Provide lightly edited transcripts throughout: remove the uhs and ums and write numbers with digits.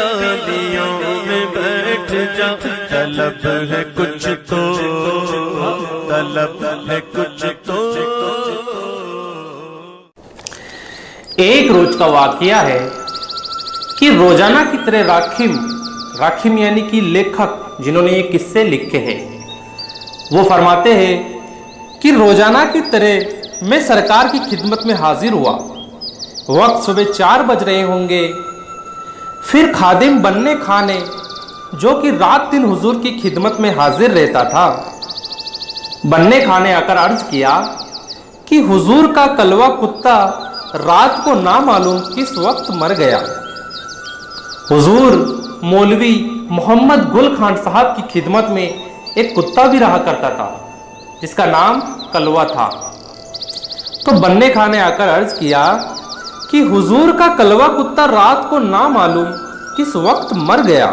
डालियों में बैठ जा, तलब है कुछ तो, तलब है कुछ तो। एक रोज का वाकया है कि रोजाना की तरह राखिम यानी कि लेखक जिन्होंने ये किस्से लिखे हैं, वो फरमाते हैं कि रोजाना की तरह मैं सरकार की खिदमत में हाजिर हुआ। वक्त सुबह 4 बज रहे होंगे। फिर खादिम बन्ने खां ने, जो कि रात दिन हुजूर की खिदमत में हाजिर रहता था, बन्ने खां ने आकर अर्ज किया कि हुजूर का कलवा कुत्ता रात को ना मालूम किस वक्त मर गया। हुजूर मौलवी मोहम्मद गुल खान साहब की खिदमत में एक कुत्ता भी रहा करता था जिसका नाम कलवा था। तो बन्ने खां ने आकर अर्ज किया कि हुजूर का कलवा कुत्ता रात को ना मालूम किस वक्त मर गया।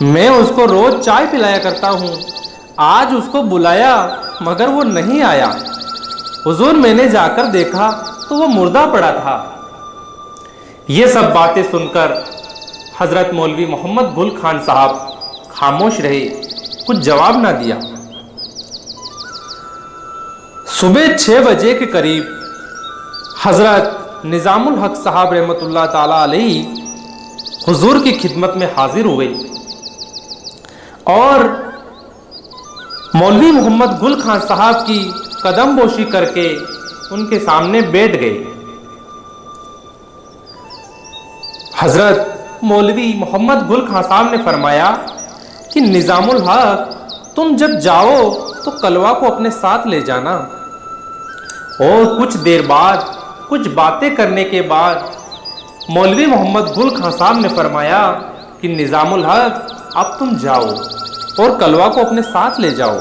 मैं उसको रोज चाय पिलाया करता हूं, आज उसको बुलाया मगर वो नहीं आया। हुजूर मैंने जाकर देखा तो वो मुर्दा पड़ा था। ये सब बातें सुनकर हजरत मौलवी मोहम्मद गुल खान साहब खामोश रहे, कुछ जवाब ना दिया। सुबह 6 बजे के करीब हजरत निजामुल हक साहब रहमतुल्लाह ताला अलैहि हुजूर की खिदमत में हाजिर हुए और मौलवी मोहम्मद गुल खान साहब की कदम बोशी करके उनके सामने बैठ गए। हजरत मौलवी मोहम्मद गुल खान साहब ने फरमाया कि निजामुल हक, तुम जब जाओ तो कलवा को अपने साथ ले जाना। और कुछ देर बाद कुछ बातें करने के बाद मौलवी मोहम्मद गुल खान साहब ने फरमाया कि निजामुल हक, अब तुम जाओ और कलवा को अपने साथ ले जाओ।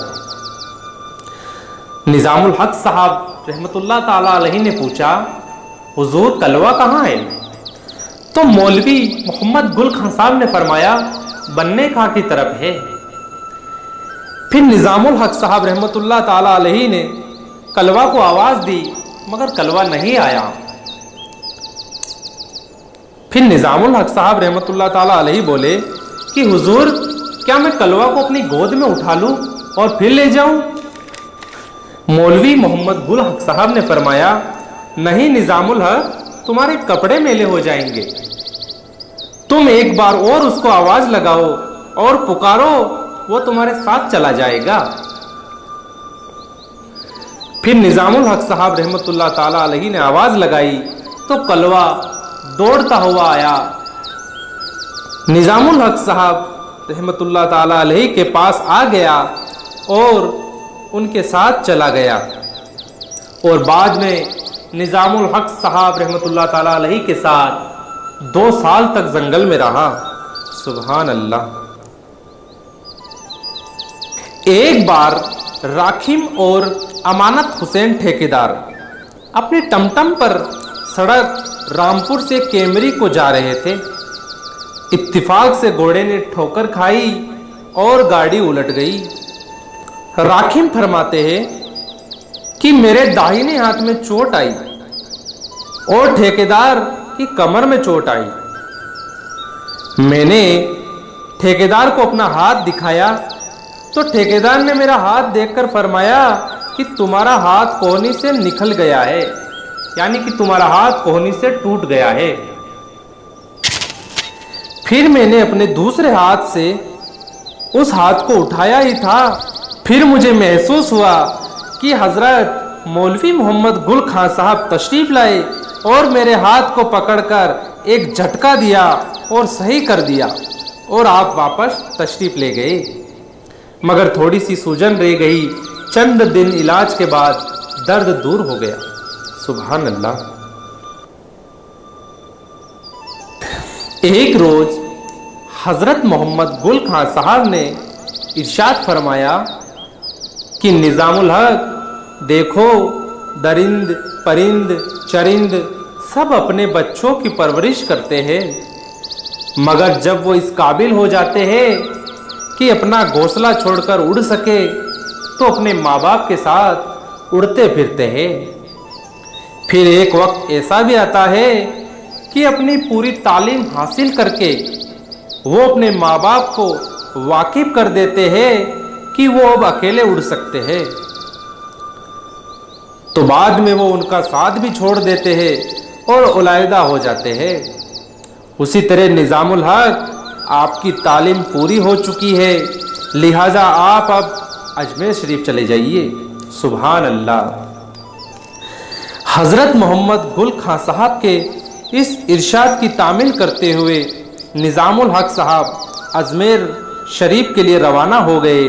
निजामुल हक साहब रहमतुल्लाह ताला अलैहि ने पूछा, हुजूर कलवा कहाँ है? तो मौलवी मोहम्मद गुल खान साहब ने फरमाया, बन्ने खां की तरफ है। फिर निजामुल हक साहब रहमतुल्लाह ताला अलैहि ने कलवा को आवाज दी मगर कलवा नहीं आया। फिर निजामुल हक साहब रहमतुल्लाह ताला अलैहि बोले कि हुजूर, क्या मैं कलवा को अपनी गोद में उठा लूं और फिर ले जाऊं? मौलवी मोहम्मद गुल हक साहब ने फरमाया, नहीं निजामुल हक, तुम्हारे कपड़े मेले हो जाएंगे। तुम एक बार और उसको आवाज लगाओ और पुकारो, वो तुम्हारे साथ चला जाएगा। फिर निजामुल हक साहब रहमतुल्लाह ताला अलैहि ने आवाज लगाई तो कलवा दौड़ता हुआ आया। निजामुल हक साहब रहमतुल्लाह ताला अलैहि के पास आ गया और उनके साथ चला गया। और बाद में निजामुल हक साहब रहमतुल्लाह ताला अलैहि के साथ 2 साल तक जंगल में रहा। सुभान अल्लाह। एक बार राखिम और अमानत हुसैन ठेकेदार अपने टमटम पर सड़क रामपुर से केमरी को जा रहे थे। इत्तिफाक से घोड़े ने ठोकर खाई और गाड़ी उलट गई। राखिम फरमाते हैं कि मेरे दाहिने हाथ में चोट आई और ठेकेदार की कमर में चोट आई। मैंने ठेकेदार को अपना हाथ दिखाया तो ठेकेदार ने मेरा हाथ देखकर फरमाया कि तुम्हारा हाथ कोहनी से निकल गया है, यानी कि तुम्हारा हाथ कोहनी से टूट गया है। फिर मैंने अपने दूसरे हाथ से उस हाथ को उठाया ही था। फिर मुझे महसूस हुआ कि हजरत मौलवी मोहम्मद गुल खान साहब तशरीफ लाए और मेरे हाथ को पकड़कर एक झटका दिया और सही कर दिया और आप वापस तशरीफ ले गए। मगर थोड़ी सी सूजन रह गई। चंद दिन इलाज के बाद दर्द दूर हो गया। सुभान अल्लाह। एक रोज हजरत मोहम्मद गुल खान साहब ने इरशाद फरमाया कि निजामुल हक, देखो दरिंद परिंद चरिंद सब अपने बच्चों की परवरिश करते हैं, मगर जब वो इस काबिल हो जाते हैं कि अपना घोंसला छोड़कर उड़ सके तो अपने माँ बाप के साथ उड़ते फिरते हैं। फिर एक वक्त ऐसा भी आता है कि अपनी पूरी तालीम हासिल करके वो अपने माँ बाप को वाकिफ कर देते हैं कि वो अब अकेले उड़ सकते हैं, तो बाद में वो उनका साथ भी छोड़ देते हैं और उलाइदा हो जाते हैं। उसी तरह निज़ामुल हक आपकी तालीम पूरी हो चुकी है, लिहाजा आप अब अजमेर शरीफ चले जाइए। सुभान अल्लाह। हज़रत मोहम्मद गुल खां साहब के इस इरशाद की तामील करते हुए निज़ामुल हक साहब अजमेर शरीफ के लिए रवाना हो गए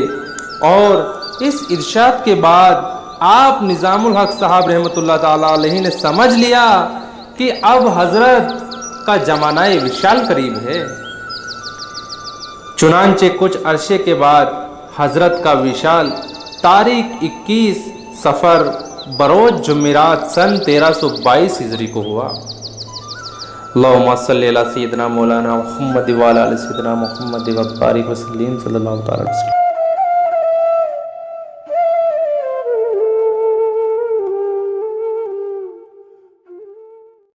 और इस इरशाद के बाद आप निज़ामुल हक साहब रहमतुल्लाह ताला अलैहि ने समझ लिया कि अब हज़रत का जमानाए विशाल करीब है। चुनांचे कुछ अरसे के बाद हज़रत का विशाल तारीख 21 सफ़र बरोज जुमेरात सन 1322 हिजरी को हुआ। अल्लाहुम्मा सल्ली अला सय्यिदिना मौलाना मुहम्मद व अला आलि सय्यिदिना मुहम्मद व बारिक व सल्लिम सल्लल्लाहु अलैहि वसल्लम।